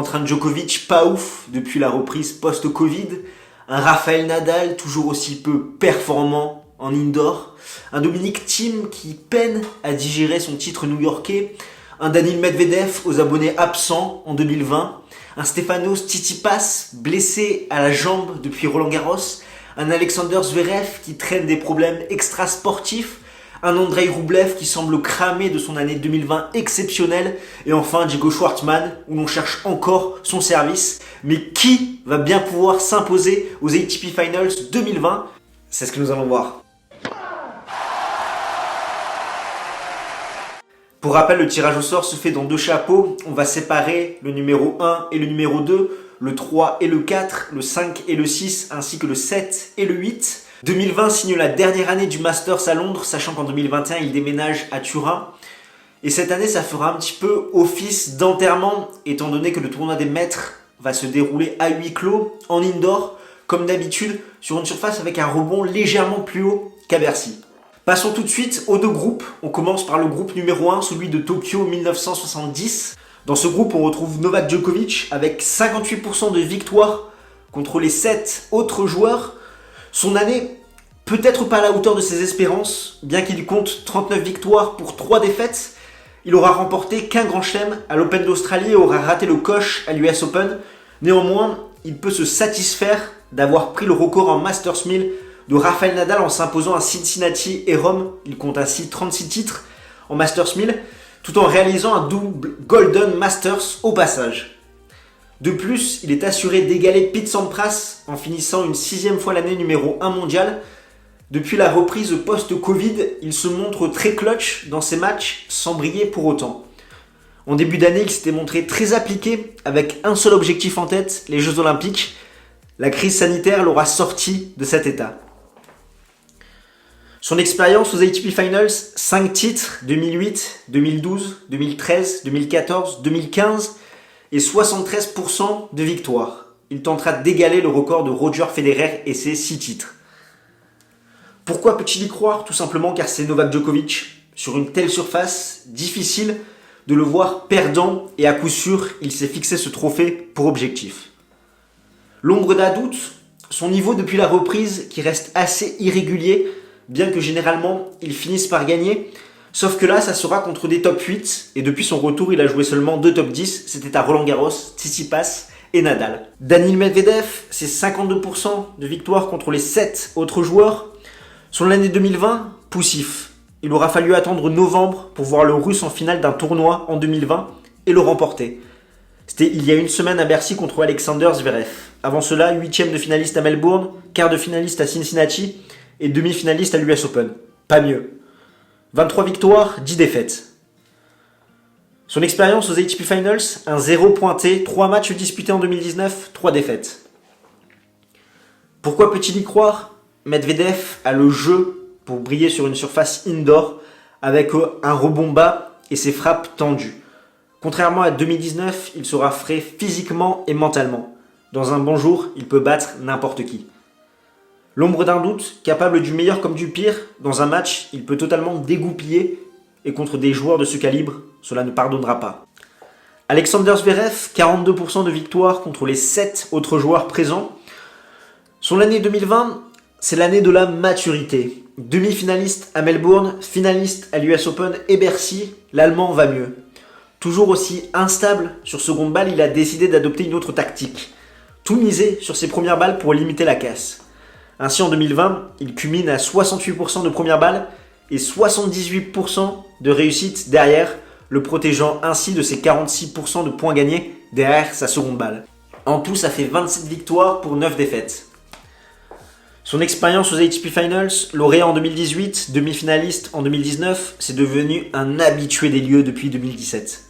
contre un Djokovic pas ouf depuis la reprise post-Covid, un Rafael Nadal toujours aussi peu performant en indoor, un Dominic Thiem qui peine à digérer son titre new-yorkais, un Daniil Medvedev aux abonnés absents en 2020, un Stefanos Tsitsipas blessé à la jambe depuis Roland-Garros, un Alexander Zverev qui traîne des problèmes extra-sportifs, un Andrei Rublev qui semble cramer de son année 2020 exceptionnelle, et enfin Diego Schwartzman où l'on cherche encore son service. Mais qui va bien pouvoir s'imposer aux ATP Finals 2020? C'est ce que nous allons voir. Pour rappel, le tirage au sort se fait dans deux chapeaux. On va séparer le numéro 1 et le numéro 2, le 3 et le 4, le 5 et le 6, ainsi que le 7 et le 8. 2020 signe la dernière année du Masters à Londres, sachant qu'en 2021, il déménage à Turin. Et cette année, ça fera un petit peu office d'enterrement, étant donné que le tournoi des maîtres va se dérouler à huis clos, en indoor, comme d'habitude, sur une surface avec un rebond légèrement plus haut qu'à Bercy. Passons tout de suite aux deux groupes. On commence par le groupe numéro 1, celui de Tokyo 1970. Dans ce groupe, on retrouve Novak Djokovic avec 58% de victoires contre les 7 autres joueurs. Son année, peut-être pas à la hauteur de ses espérances, bien qu'il compte 39 victoires pour 3 défaites. Il aura remporté qu'un grand chelem à l'Open d'Australie et aura raté le coche à l'US Open. Néanmoins, il peut se satisfaire d'avoir pris le record en Masters 1000 de Rafael Nadal en s'imposant à Cincinnati et Rome. Il compte ainsi 36 titres en Masters 1000, tout en réalisant un double Golden Masters au passage. De plus, il est assuré d'égaler Pete Sampras en finissant une 6e fois l'année numéro 1 mondial. Depuis la reprise post-Covid, il se montre très clutch dans ses matchs sans briller pour autant. En début d'année, il s'était montré très appliqué avec un seul objectif en tête, les Jeux Olympiques. La crise sanitaire l'aura sorti de cet état. Son expérience aux ATP Finals, 5 titres, 2008, 2012, 2013, 2014, 2015 et 73% de victoires. Il tentera d'égaler le record de Roger Federer et ses 6 titres. Pourquoi peut-il y croire? Tout simplement car c'est Novak Djokovic. Sur une telle surface, difficile de le voir perdant et à coup sûr, il s'est fixé ce trophée pour objectif. L'ombre d'un doute, son niveau depuis la reprise qui reste assez irrégulier, bien que généralement il finisse par gagner. Sauf que là, ça sera contre des top 8, et depuis son retour, il a joué seulement 2 top 10, c'était à Roland-Garros, Tsitsipas et Nadal. Daniil Medvedev, c'est 52% de victoire contre les 7 autres joueurs. Son année 2020, poussif. Il aura fallu attendre novembre pour voir le Russe en finale d'un tournoi en 2020 et le remporter. C'était il y a une semaine à Bercy contre Alexander Zverev. Avant cela, 8e de finaliste à Melbourne, quart de finaliste à Cincinnati et demi-finaliste à l'US Open. Pas mieux. 23 victoires, 10 défaites. Son expérience aux ATP Finals, un 0 pointé, 3 matchs disputés en 2019, 3 défaites. Pourquoi peut-il y croire? Medvedev a le jeu pour briller sur une surface indoor avec un rebond bas et ses frappes tendues. Contrairement à 2019, il sera frais physiquement et mentalement. Dans un bon jour, il peut battre n'importe qui. L'ombre d'un doute, capable du meilleur comme du pire, dans un match, il peut totalement dégoupiller et contre des joueurs de ce calibre, cela ne pardonnera pas. Alexander Zverev, 42% de victoire contre les 7 autres joueurs présents. Son année 2020, c'est l'année de la maturité. Demi-finaliste à Melbourne, finaliste à l'US Open et Bercy, l'Allemand va mieux. Toujours aussi instable sur seconde balle, il a décidé d'adopter une autre tactique. Tout miser sur ses premières balles pour limiter la casse. Ainsi en 2020, il culmine à 68% de première balle et 78% de réussite derrière, le protégeant ainsi de ses 46% de points gagnés derrière sa seconde balle. En tout, ça fait 27 victoires pour 9 défaites. Son expérience aux ATP Finals, lauréat en 2018, demi-finaliste en 2019, c'est devenu un habitué des lieux depuis 2017.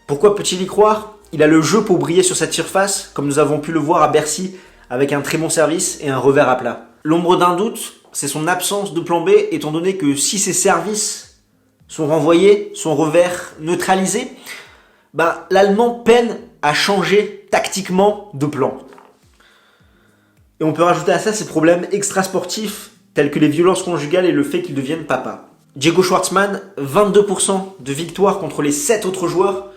Pourquoi peut-il y croire? Il a le jeu pour briller sur cette surface, comme nous avons pu le voir à Bercy, avec un très bon service et un revers à plat. L'ombre d'un doute, c'est son absence de plan B, étant donné que si ses services sont renvoyés, son revers neutralisé, l'Allemand peine à changer tactiquement de plan. Et on peut rajouter à ça ses problèmes extrasportifs, tels que les violences conjugales et le fait qu'il devienne papa. Diego Schwartzman, 22% de victoire contre les 7 autres joueurs.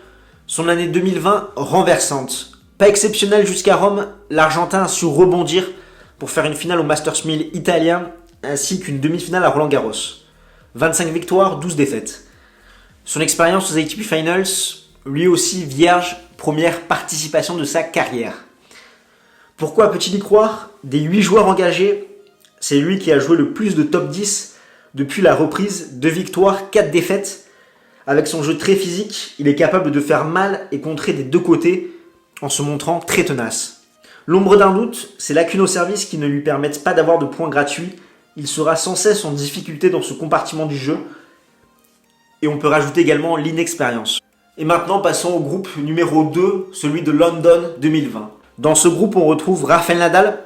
Son année 2020 renversante. Pas exceptionnelle jusqu'à Rome, l'Argentin a su rebondir pour faire une finale au Masters 1000 italien ainsi qu'une demi-finale à Roland-Garros. 25 victoires, 12 défaites. Son expérience aux ATP Finals, lui aussi vierge, première participation de sa carrière. Pourquoi peut-il y croire? Des 8 joueurs engagés, c'est lui qui a joué le plus de top 10 depuis la reprise, 2 victoires, 4 défaites. Avec son jeu très physique, il est capable de faire mal et contrer des deux côtés en se montrant très tenace. L'ombre d'un doute, c'est lacunes au service qui ne lui permettent pas d'avoir de points gratuits. Il sera sans cesse en difficulté dans ce compartiment du jeu. Et on peut rajouter également l'inexpérience. Et maintenant, passons au groupe numéro 2, celui de London 2020. Dans ce groupe, on retrouve Rafael Nadal,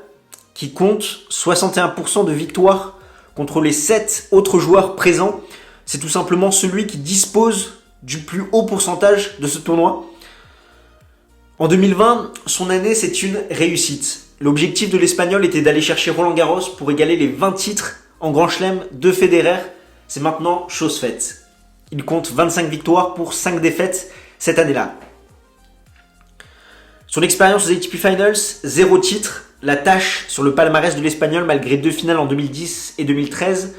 qui compte 61% de victoires contre les 7 autres joueurs présents. C'est tout simplement celui qui dispose du plus haut pourcentage de ce tournoi. En 2020, son année, c'est une réussite. L'objectif de l'Espagnol était d'aller chercher Roland-Garros pour égaler les 20 titres en Grand Chelem de Federer. C'est maintenant chose faite. Il compte 25 victoires pour 5 défaites cette année-là. Son expérience aux ATP Finals, 0 titre. La tâche sur le palmarès de l'Espagnol malgré 2 finales en 2010 et 2013.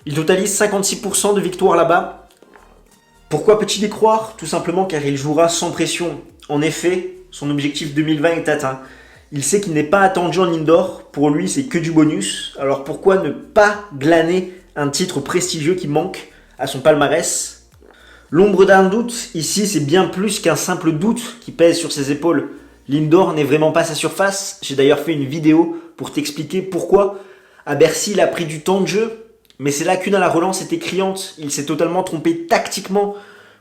Il totalise 56% de victoires là-bas. Pourquoi peut-il y croire? Tout simplement car il jouera sans pression. En effet, son objectif 2020 est atteint. Il sait qu'il n'est pas attendu en indoor. Pour lui, c'est que du bonus. Alors pourquoi ne pas glaner un titre prestigieux qui manque à son palmarès? L'ombre d'un doute, ici, c'est bien plus qu'un simple doute qui pèse sur ses épaules. L'indoor n'est vraiment pas sa surface. J'ai d'ailleurs fait une vidéo pour t'expliquer pourquoi. À Bercy, il a pris du temps de jeu, mais ses lacunes à la relance étaient criantes. Il s'est totalement trompé tactiquement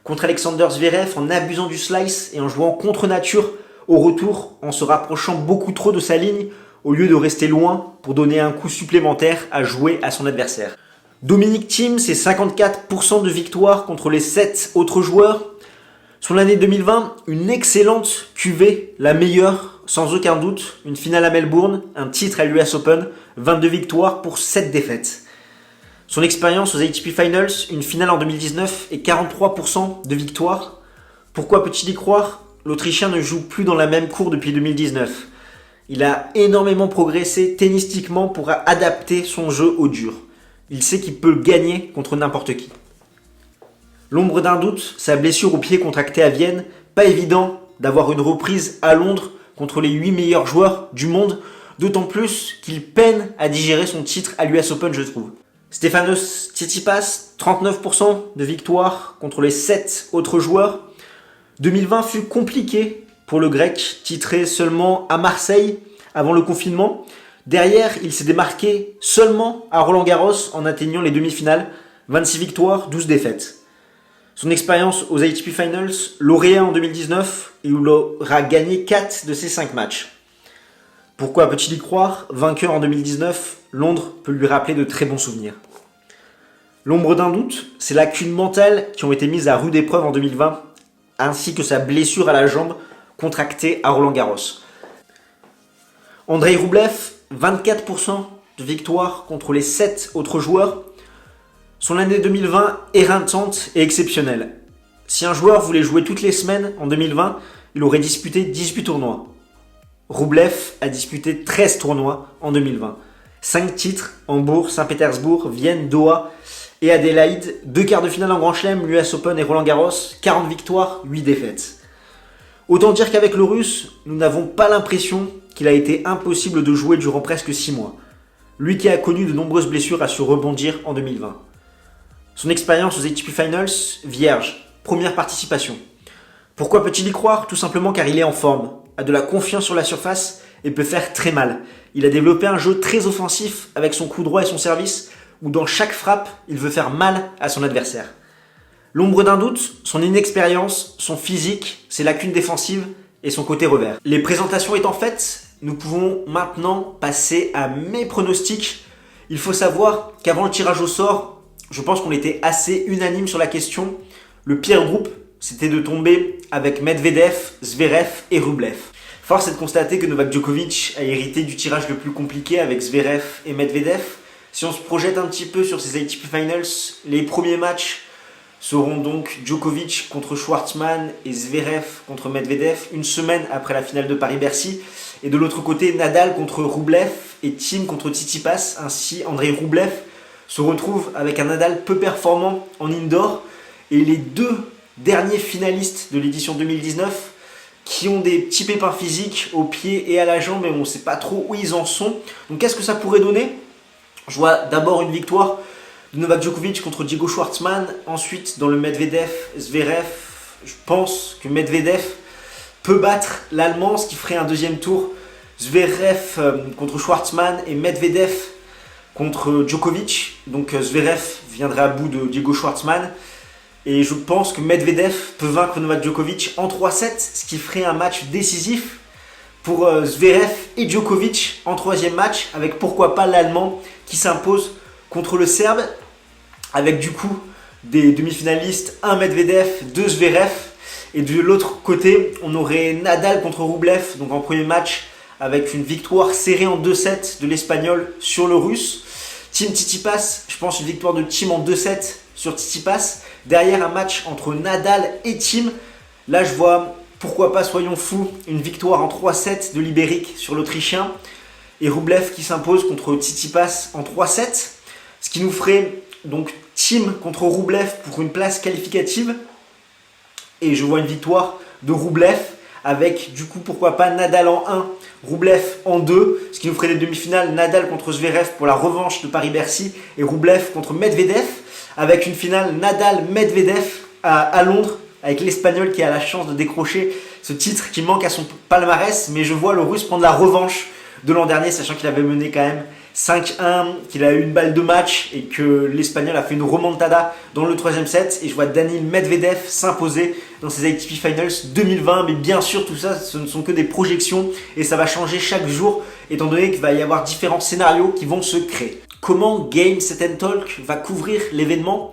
contre Alexander Zverev en abusant du slice et en jouant contre nature au retour, en se rapprochant beaucoup trop de sa ligne au lieu de rester loin pour donner un coup supplémentaire à jouer à son adversaire. Dominic Thiem, c'est 54% de victoire contre les 7 autres joueurs. Son année 2020, une excellente QV, la meilleure, sans aucun doute. Une finale à Melbourne, un titre à l'US Open, 22 victoires pour 7 défaites. Son expérience aux ATP Finals, une finale en 2019 et 43% de victoires. Pourquoi peut-il y croire? L'Autrichien ne joue plus dans la même cour depuis 2019. Il a énormément progressé tennistiquement pour adapter son jeu au dur. Il sait qu'il peut gagner contre n'importe qui. L'ombre d'un doute, sa blessure au pied contractée à Vienne, pas évident d'avoir une reprise à Londres contre les 8 meilleurs joueurs du monde, d'autant plus qu'il peine à digérer son titre à l'US Open, je trouve. Stefanos Tsitsipas, 39% de victoire contre les 7 autres joueurs. 2020 fut compliqué pour le grec, titré seulement à Marseille avant le confinement. Derrière, il s'est démarqué seulement à Roland-Garros en atteignant les demi-finales, 26 victoires, 12 défaites. Son expérience aux ATP Finals, lauréat en 2019, et où il aura gagné 4 de ses 5 matchs. Pourquoi peut-il y croire? Vainqueur en 2019, Londres peut lui rappeler de très bons souvenirs. L'ombre d'un doute, c'est les lacunes mentales qui ont été mises à rude épreuve en 2020, ainsi que sa blessure à la jambe contractée à Roland-Garros. Andrei Rublev, 24% de victoire contre les 7 autres joueurs. Son année 2020 éreintante et exceptionnelle. Si un joueur voulait jouer toutes les semaines en 2020, il aurait disputé 18 tournois. Rublev a disputé 13 tournois en 2020. 5 titres, Hambourg, Saint-Pétersbourg, Vienne, Doha et Adélaïde. 2 quarts de finale en Grand Chelem, l'US Open et Roland-Garros. 40 victoires, 8 défaites. Autant dire qu'avec le Russe, nous n'avons pas l'impression qu'il a été impossible de jouer durant presque 6 mois. Lui qui a connu de nombreuses blessures a su rebondir en 2020. Son expérience aux ATP Finals, vierge, première participation. Pourquoi peut-il y croire? Tout simplement car il est en forme, a de la confiance sur la surface et peut faire très mal. Il a développé un jeu très offensif avec son coup droit et son service, où dans chaque frappe, il veut faire mal à son adversaire. L'ombre d'un doute, son inexpérience, son physique, ses lacunes défensives et son côté revers. Les présentations étant faites, nous pouvons maintenant passer à mes pronostics. Il faut savoir qu'avant le tirage au sort, je pense qu'on était assez unanime sur la question. Le pire groupe, c'était de tomber avec Medvedev, Zverev et Rublev. Force est de constater que Novak Djokovic a hérité du tirage le plus compliqué avec Zverev et Medvedev. Si on se projette un petit peu sur ces ATP Finals, les premiers matchs seront donc Djokovic contre Schwartzmann et Zverev contre Medvedev, une semaine après la finale de Paris-Bercy. Et de l'autre côté, Nadal contre Rublev et Thiem contre Tsitsipas. Ainsi, Andrei Rublev se retrouve avec un Nadal peu performant en indoor. Et les deux derniers finalistes de l'édition 2019 qui ont des petits pépins physiques aux pieds et à la jambe, mais on ne sait pas trop où ils en sont. Donc qu'est-ce que ça pourrait donner? Je vois d'abord une victoire de Novak Djokovic contre Diego Schwartzmann. Ensuite, dans le Medvedev-Zverev, je pense que Medvedev peut battre l'Allemand, ce qui ferait un deuxième tour. Zverev contre Schwartzmann et Medvedev contre Djokovic. Donc Zverev viendrait à bout de Diego Schwartzmann. Et je pense que Medvedev peut vaincre Novak Djokovic en 3-7, ce qui ferait un match décisif pour Zverev et Djokovic en troisième match, avec pourquoi pas l'Allemand qui s'impose contre le Serbe, avec du coup des demi-finalistes, un Medvedev, deux Zverev. Et de l'autre côté, on aurait Nadal contre Rublev, donc en premier match, avec une victoire serrée en 2-7 de l'Espagnol sur le Russe. Thiem Tsitsipas, je pense une victoire de Thiem en 2-7 sur Tsitsipas. Derrière, un match entre Nadal et Thiem. Là, je vois, pourquoi pas, soyons fous, une victoire en 3-7 de l'Ibérique sur l'Autrichien. Et Rublev qui s'impose contre Tsitsipas en 3-7. Ce qui nous ferait donc Thiem contre Rublev pour une place qualificative. Et je vois une victoire de Rublev avec du coup pourquoi pas Nadal en 1, Rublev en 2. Ce qui nous ferait des demi-finales Nadal contre Zverev pour la revanche de Paris-Bercy et Rublev contre Medvedev. Avec une finale Nadal-Medvedev à Londres, avec l'Espagnol qui a la chance de décrocher ce titre qui manque à son palmarès. Mais je vois le Russe prendre la revanche de l'an dernier, sachant qu'il avait mené quand même 5-1, qu'il a eu une balle de match et que l'Espagnol a fait une remontada dans le troisième set. Et je vois Daniil Medvedev s'imposer dans ces ATP Finals 2020. Mais bien sûr, tout ça, ce ne sont que des projections et ça va changer chaque jour, étant donné qu'il va y avoir différents scénarios qui vont se créer. Comment Game Set & Talk va couvrir l'événement?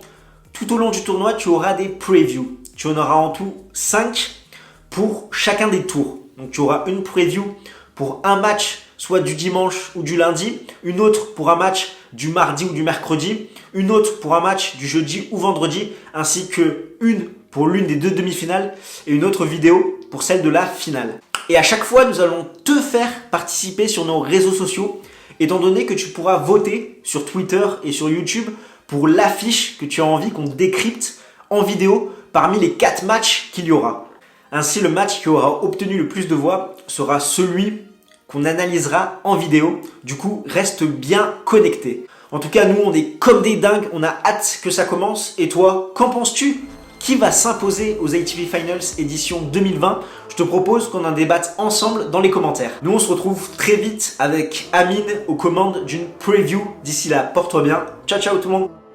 Tout au long du tournoi, tu auras des previews. Tu en auras en tout 5 pour chacun des tours. Donc tu auras une preview pour un match, soit du dimanche ou du lundi, une autre pour un match du mardi ou du mercredi, une autre pour un match du jeudi ou vendredi, ainsi que une pour l'une des deux demi-finales et une autre vidéo pour celle de la finale. Et à chaque fois, nous allons te faire participer sur nos réseaux sociaux, étant donné que tu pourras voter sur Twitter et sur YouTube pour l'affiche que tu as envie qu'on décrypte en vidéo parmi les 4 matchs qu'il y aura. Ainsi, le match qui aura obtenu le plus de voix sera celui qu'on analysera en vidéo. Du coup, reste bien connecté. En tout cas, nous, on est comme des dingues. On a hâte que ça commence. Et toi, qu'en penses-tu? Qui va s'imposer aux ATP Finals édition 2020? Je te propose qu'on en débatte ensemble dans les commentaires. Nous, on se retrouve très vite avec Amine aux commandes d'une preview. D'ici là, porte-toi bien. Ciao, ciao tout le monde.